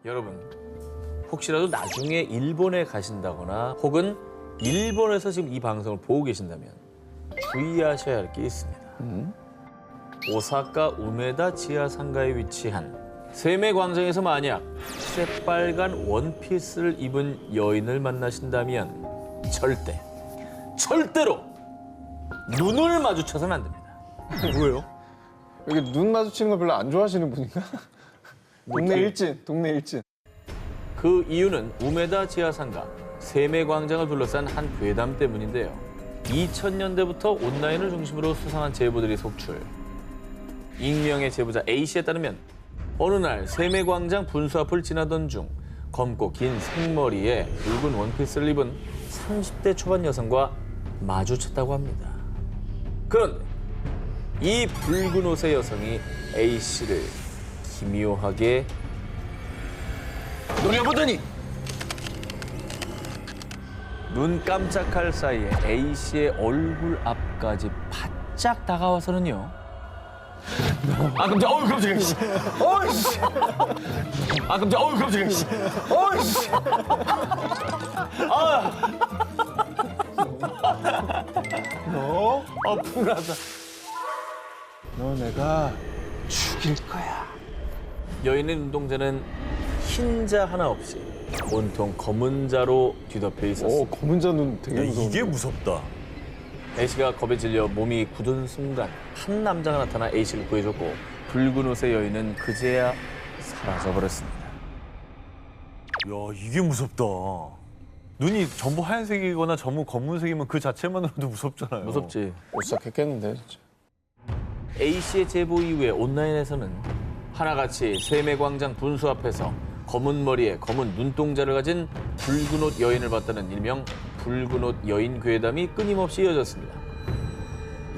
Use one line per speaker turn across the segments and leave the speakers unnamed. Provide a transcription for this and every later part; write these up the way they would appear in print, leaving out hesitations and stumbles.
여러분, 혹시라도 나중에 일본에 가신다거나 혹은 일본에서 지금 이 방송을 보고 계신다면 주의하셔야 할 게 있습니다. 오사카 우메다 지하상가에 위치한 세메광장에서 만약 새빨간 원피스를 입은 여인을 만나신다면 절대로 눈을 마주쳐서는 안 됩니다.
뭐예요?
여기 눈 마주치는 거 별로 안 좋아하시는 분인가? 동네 일진.
그 이유는 우메다 지하상가 세메광장을 둘러싼 한 괴담 때문인데요. 2000년대부터 온라인을 중심으로 수상한 제보들이 속출. 익명의 제보자 A씨에 따르면 어느 날 세메광장 분수 앞을 지나던 중 검고 긴 생머리에 붉은 원피스를 입은 30대 초반 여성과 마주쳤다고 합니다. 그런데 이 붉은 옷의 여성이 A씨를 기묘하게 노려보더니 눈 깜짝할 사이에 A씨의 얼굴 앞까지 바짝 다가와서는요. 아 깜짝, 어우 깜짝이야. 어이씨. 아 깜짝, 어우 깜짝이야. 어이씨.
너
분하다.
너 내가 죽일 거야.
여인의 눈동자는 흰자 하나 없이 온통 검은 자로 뒤덮여 있었습니다.
검은 자는 되게 무서운데.
이게 무섭다.
A씨가 겁에 질려 몸이 굳은 순간 한 남자가 나타나 A씨를 구해줬고 붉은 옷의 여인은 그제야 사라져버렸습니다.
야, 이게 무섭다. 눈이 전부 하얀색이거나 전부 검은색이면 그 자체만으로도 무섭잖아요.
무섭지.
오싹했겠는데 진짜.
A씨의 제보 이후에 온라인에서는 하나같이 세메광장 분수 앞에서 검은 머리에 검은 눈동자를 가진 붉은 옷 여인을 봤다는 일명 붉은 옷 여인 괴담이 끊임없이 이어졌습니다.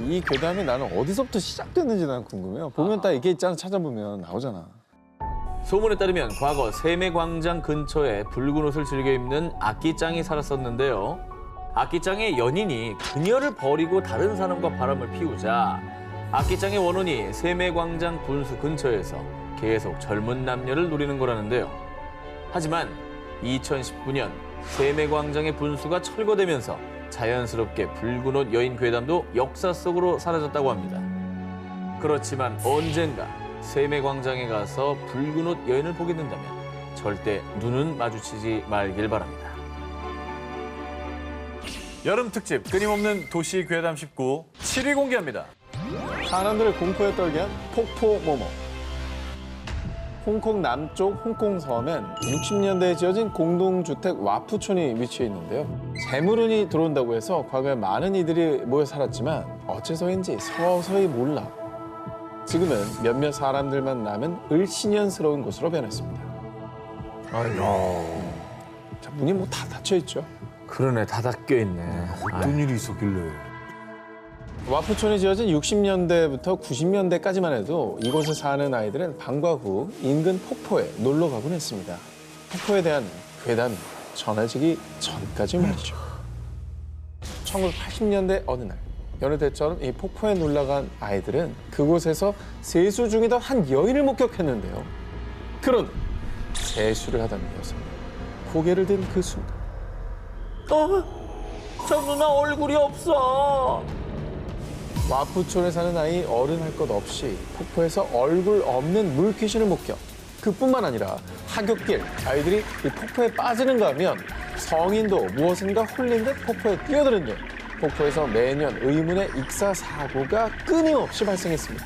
이 괴담이 나는 어디서부터 시작됐는지 난 궁금해요. 보면 딱 이게 있잖아. 찾아보면 나오잖아.
소문에 따르면 과거 세메광장 근처에 붉은 옷을 즐겨 입는 아끼짱이 살았었는데요. 아끼짱의 연인이 그녀를 버리고 다른 사람과 바람을 피우자 아끼짱의 원혼이 세메광장 분수 근처에서 계속 젊은 남녀를 노리는 거라는데요. 하지만 2019년 세메광장의 분수가 철거되면서 자연스럽게 붉은 옷 여인 괴담도 역사 속으로 사라졌다고 합니다. 그렇지만 언젠가 세메광장에 가서 붉은 옷 여인을 보게 된다면 절대 눈은 마주치지 말길 바랍니다.
여름 특집 끊임없는 도시 괴담 19 7위 공개합니다.
사람들을 공포에 떨게 한 폭포 모모. 홍콩 남쪽 홍콩 섬엔 60년대에 지어진 공동주택 와푸촌이 위치해 있는데요. 재물운이 들어온다고 해서 과거에 많은 이들이 모여 살았지만 어째서인지 서서히 몰라 지금은 몇몇 사람들만 남은 을씨년스러운 곳으로 변했습니다. 자, 문이 뭐 다 닫혀 있죠.
그러네, 다 닫혀 있네.
어떤 일이 있었길래.
와푸촌이 지어진 60년대부터 90년대까지만 해도 이곳에 사는 아이들은 방과 후 인근 폭포에 놀러 가곤 했습니다. 폭포에 대한 괴담이 전해지기 전까지 말이죠. 1980년대 어느 날 여느 때처럼 이 폭포에 놀러 간 아이들은 그곳에서 세수 중이던 한 여인을 목격했는데요. 그런 세수를 하던 여성 고개를 든 그 순간
저 누나 얼굴이 없어.
와푸촌에 사는 아이 어른 할 것 없이 폭포에서 얼굴 없는 물귀신을 목격. 그뿐만 아니라 하굣길 아이들이 이 폭포에 빠지는가 하면 성인도 무엇인가 홀린 듯 폭포에 뛰어드는 등 폭포에서 매년 의문의 익사 사고가 끊임없이 발생했습니다.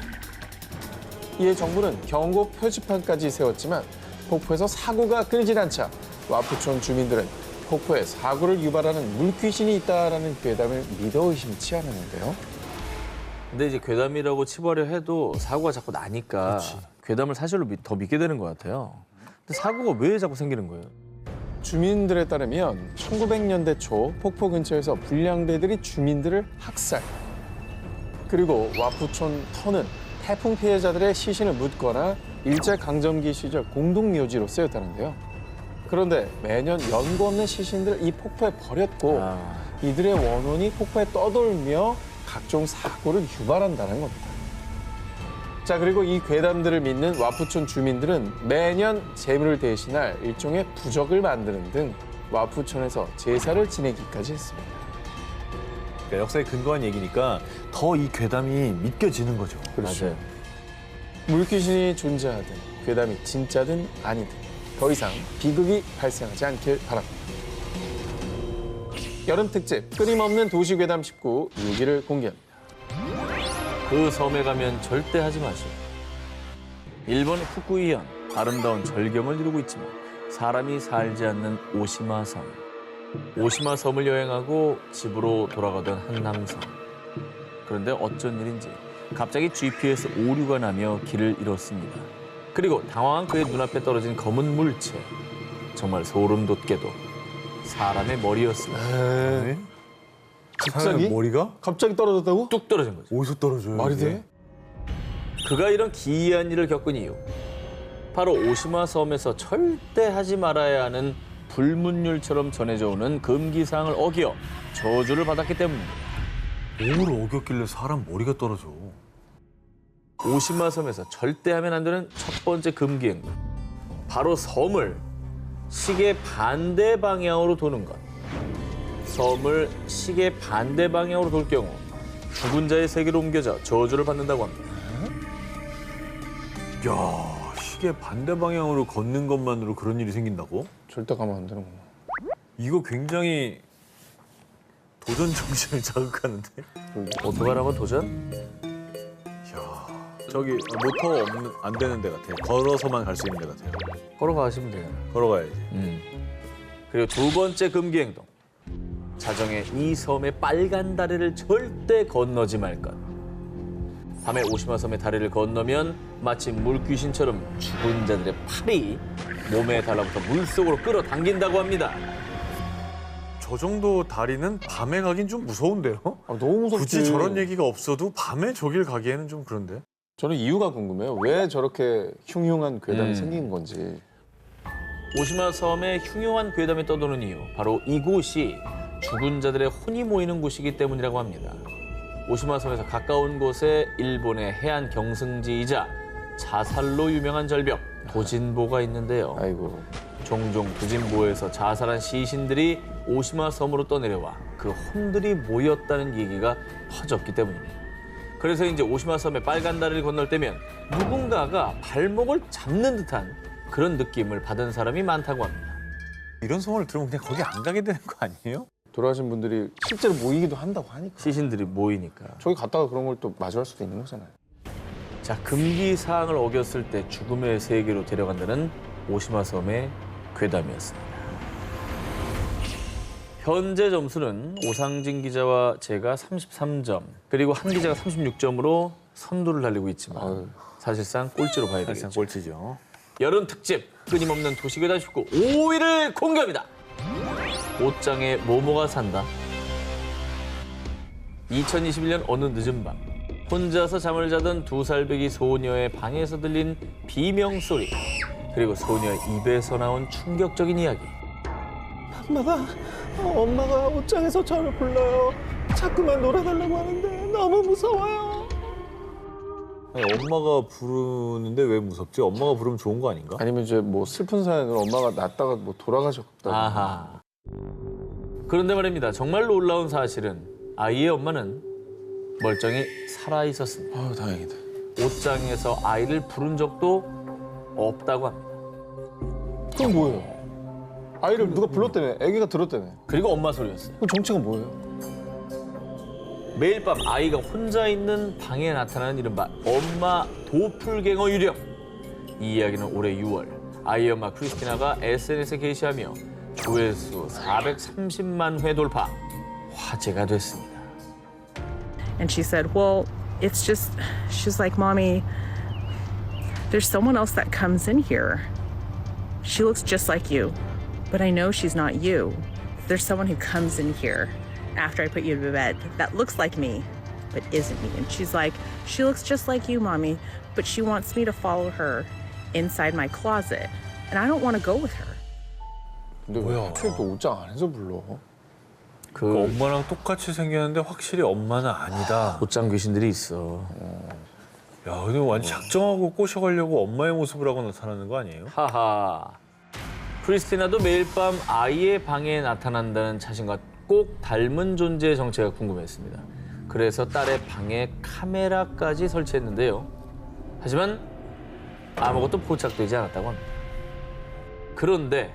이에 정부는 경고 표지판까지 세웠지만 폭포에서 사고가 끊이질 않자 와푸촌 주민들은 폭포에 사고를 유발하는 물귀신이 있다라는 괴담을 믿어 의심치 않았는데요.
근데 이제 괴담이라고 치부하려 해도 사고가 자꾸 나니까 괴담을 사실로 더 믿게 되는 것 같아요. 근데 사고가 왜 자꾸 생기는 거예요?
주민들에 따르면 1900년대 초 폭포 근처에서 불량배들이 주민들을 학살. 그리고 와푸촌 터는 태풍 피해자들의 시신을 묻거나 일제강점기 시절 공동묘지로 쓰였다는데요. 그런데 매년 연고 없는 시신들을 이 폭포에 버렸고 이들의 원혼이 폭포에 떠돌며 각종 사고를 유발한다는 겁니다. 자, 그리고 이 괴담들을 믿는 와푸촌 주민들은 매년 재물을 대신할 일종의 부적을 만드는 등 와푸촌에서 제사를 지내기까지 했습니다.
그러니까 역사에 근거한 얘기니까 더 이 괴담이 믿겨지는 거죠.
맞아요.
물귀신이 존재하든 괴담이 진짜든 아니든 더 이상 비극이 발생하지 않길 바랍니다. 여름 특집 끊임없는 도시 괴담 19 6위를 공개합니다.
그 섬에 가면 절대 하지 마시오. 일본의 푸쿠이현, 아름다운 절경을 이루고 있지만 사람이 살지 않는 오시마 섬. 오시마 섬을 여행하고 집으로 돌아가던 한 남성. 그런데 어쩐 일인지 갑자기 GPS 오류가 나며 길을 잃었습니다. 그리고 당황한 그의 눈앞에 떨어진 검은 물체. 정말 소름 돋게도 사람의 머리였습니다.
네?
갑자기?
머리가
갑자기 떨어졌다고?
뚝 떨어진 거죠.
어디서 떨어져요?
말이
이게?
돼?
그가 이런 기이한 일을 겪은 이유. 바로 오시마 섬에서 절대 하지 말아야 하는 불문율처럼 전해져 오는 금기사항을 어겨 저주를 받았기 때문입니다.
뭘 어겼길래 사람 머리가 떨어져?
오시마 섬에서 절대 하면 안 되는 첫 번째 금기 행동. 바로 섬을 시계 반대 방향으로 도는 것. 섬을 시계 반대 방향으로 돌 경우 죽은 자의 세계로 옮겨져 저주를 받는다고 합니다.
야, 시계 반대 방향으로 걷는 것만으로 그런 일이 생긴다고?
절대 가면 안 되는구나.
이거 굉장히 도전 정신을 자극하는데?
오토바이라고 도전?
야, 저기 모터 없는 안 되는 데 같아. 걸어서만 갈 수 있는 데 같아요.
걸어가시면 돼요.
걸어가야지.
그리고 두 번째 금기 행동. 자정에 이 섬의 빨간 다리를 절대 건너지 말 것. 밤에 오시마 섬의 다리를 건너면 마치 물귀신처럼 죽은 자들의 팔이 몸에 달라붙어 물속으로 끌어당긴다고 합니다.
저 정도 다리는 밤에 가긴 좀 무서운데요?
아, 너무 무섭지.
굳이 저런 얘기가 없어도 밤에 저길 가기에는 좀 그런데.
저는 이유가 궁금해요. 왜 저렇게 흉흉한 괴담이
음.
생긴 건지.
오시마 섬에 흉흉한 괴담이 떠도는 이유. 바로 이곳이 죽은 자들의 혼이 모이는 곳이기 때문이라고 합니다. 오시마 섬에서 가까운 곳에 일본의 해안 경승지이자 자살로 유명한 절벽 도진보가 있는데요.
아이고.
종종 도진보에서 자살한 시신들이 오시마 섬으로 떠내려와 그 혼들이 모였다는 얘기가 퍼졌기 때문입니다. 그래서 이제 오시마 섬의 빨간 다리를 건널 때면 누군가가 발목을 잡는 듯한 그런 느낌을 받은 사람이 많다고 합니다.
이런 소문을 들으면 그냥 거기 안 가게 되는 거 아니에요?
돌아가신 분들이 실제로 모이기도 한다고 하니까.
시신들이 모이니까.
저기 갔다가 그런 걸 또 마주할 수도 있는 거잖아요.
자, 금기 사항을 어겼을 때 죽음의 세계로 데려간다는 오시마 섬의 괴담이었습니다. 현재 점수는 오상진 기자와 제가 33점, 그리고 한 기자가 36점으로 선두를 달리고 있지만
아유.
사실상 꼴찌로 봐야
사실상
되겠죠.
꼴찌죠.
여름 특집 끊임없는 도시괴담 19 5위를 공개합니다. 옷장에 모모가 산다. 2021년 어느 늦은 밤 혼자서 잠을 자던 2살배기 소녀의 방에서 들린 비명 소리, 그리고 소녀의 입에서 나온 충격적인 이야기.
엄마가 옷장에서 저를 불러요. 자꾸만 놀아달라고 하는데 너무 무서워요.
아니, 엄마가 부르는데 왜 무섭지? 엄마가 부르면 좋은 거 아닌가?
아니면 이제 뭐 슬픈 사연으로 엄마가 낳다가 뭐 돌아가셨다.
아하. 그런데 말입니다. 정말 놀라운 사실은 아이의 엄마는 멀쩡히 살아 있었습니다.
아유, 다행이다.
옷장에서 아이를 부른 적도 없다고 합니다.
그건 뭐예요? 아이를 누가 불렀다며? 아기가 들었다며?
그리고 엄마 소리였어요.
그 정체가 뭐예요?
매일 밤 아이가 혼자 있는 방에 나타나는 이른바 엄마 도플갱어 유령. 이 이야기는 올해 6월 아이의 엄마 크리스티나가 SNS에 게시하며 조회수 430만 회 돌파, 화제가 됐습니다.
And she said, well, it's just, she's like, Mommy, there's someone else that comes in here. She looks just like you, but I know she's not you. There's someone who comes in here after I put you to bed that looks like me, but isn't me. And she's like, she looks just like you, Mommy, but she wants me to follow her inside my closet. And I don't want to go with her.
근데 왜 하필 또 옷장 안에서 불러?
그 엄마랑 똑같이 생겼는데 확실히 엄마는 아니다.
옷장 귀신들이 있어.
야, 근데 완전 작정하고 꼬셔가려고 엄마의 모습을 하고 나타나는 거 아니에요?
하하. 크리스티나도 매일 밤 아이의 방에 나타난다는 자신과 꼭 닮은 존재의 정체가 궁금했습니다. 그래서 딸의 방에 카메라까지 설치했는데요. 하지만 아무것도 포착되지 않았다고 합니다. 그런데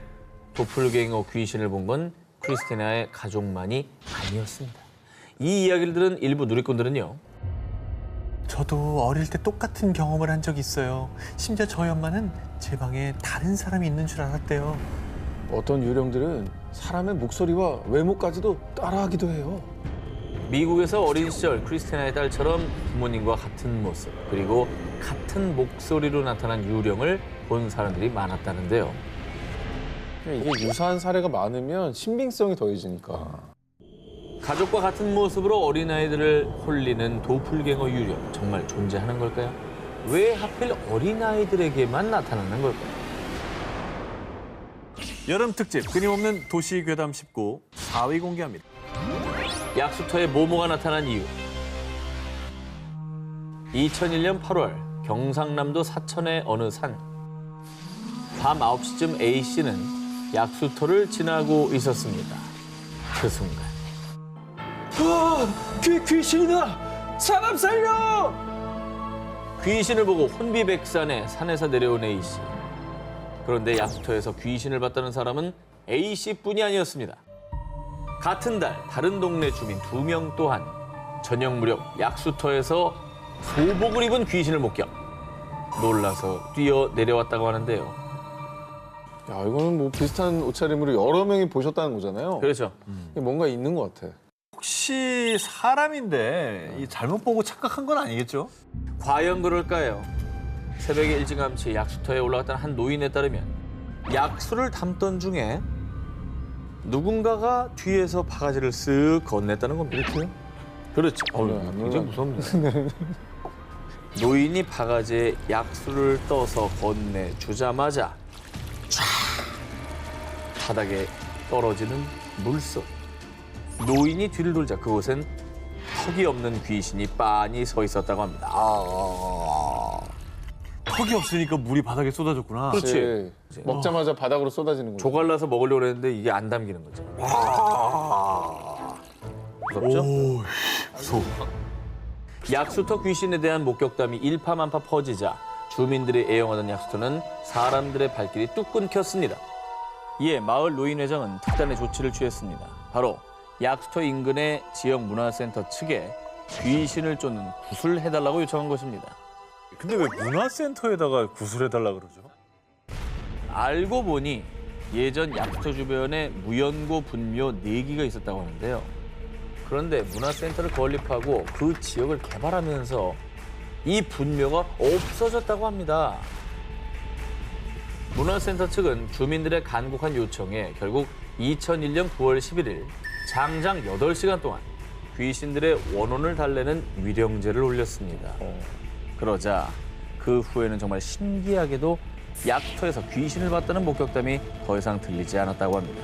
도플갱어 귀신을 본 건 크리스티나의 가족만이 아니었습니다. 이 이야기를 들은 일부 누리꾼들은요.
저도 어릴 때 똑같은 경험을 한 적이 있어요. 심지어 저희 엄마는 제 방에 다른 사람이 있는 줄 알았대요.
어떤 유령들은 사람의 목소리와 외모까지도 따라하기도 해요.
미국에서 어린 시절 크리스티나의 딸처럼 부모님과 같은 모습 그리고 같은 목소리로 나타난 유령을 본 사람들이 많았다는데요.
이게 유사한 사례가 많으면 신빙성이 더해지니까.
가족과 같은 모습으로 어린아이들을 홀리는 도플갱어 유령 정말 존재하는 걸까요? 왜 하필 어린아이들에게만 나타나는 걸까요?
여름 특집 끊임없는 도시 괴담 19 4위 공개합니다.
약수터에 모모가 나타난 이유. 2001년 8월 경상남도 사천의 어느 산. 밤 9시쯤 A씨는 약수터를 지나고 있었습니다. 그 순간
귀신이다! 사람 살려!
귀신을 보고 혼비백산에 산에서 내려온 A씨. 그런데 약수터에서 귀신을 봤다는 사람은 A씨뿐이 아니었습니다. 같은 달 다른 동네 주민 2명 또한 저녁 무렵 약수터에서 소복을 입은 귀신을 목격. 놀라서 뛰어 내려왔다고 하는데요.
야, 이거는 뭐 비슷한 옷차림으로 여러 명이 보셨다는 거잖아요.
그렇죠.
이게 뭔가 있는 것 같아.
혹시 사람인데 이 잘못 보고 착각한 건 아니겠죠?
과연 그럴까요? 새벽에 일찌감치 약수터에 올라갔던 한 노인에 따르면 약수를 담던 중에 누군가가 뒤에서 바가지를 쓱 건넸다는 겁니다. 이렇게요? 그렇죠. 굉장히 무섭네요. 노인이 바가지에 약수를 떠서 건네주자마자 쫙 바닥에 떨어지는 물소리. 노인이 뒤를 돌자 그곳엔 턱이 없는 귀신이 빤히 서 있었다고 합니다.
턱이 없으니까 물이 바닥에 쏟아졌구나.
그렇지.
먹자마자 바닥으로 쏟아지는 거죠.
조갈라서 먹으려고 했는데 이게 안 담기는 거죠. 무섭죠?
오, 무서워.
약수터 귀신에 대한 목격담이 일파만파 퍼지자 주민들이 애용하던 약수터는 사람들의 발길이 뚝 끊겼습니다. 이에 마을 노인회장은 특단의 조치를 취했습니다. 바로 약수터 인근의 지역 문화센터 측에 귀신을 쫓는 굿을 해달라고 요청한 것입니다.
근데 왜 문화센터에다가 구슬해달라 그러죠?
알고 보니 예전 약수터 주변에 무연고 분묘 4기가 있었다고 하는데요. 그런데 문화센터를 건립하고 그 지역을 개발하면서 이 분묘가 없어졌다고 합니다. 문화센터 측은 주민들의 간곡한 요청에 결국 2001년 9월 11일 장장 8시간 동안 귀신들의 원혼을 달래는 위령제를 올렸습니다. 그러자 그 후에는 정말 신기하게도 약터에서 귀신을 봤다는 목격담이 더 이상 들리지 않았다고 합니다.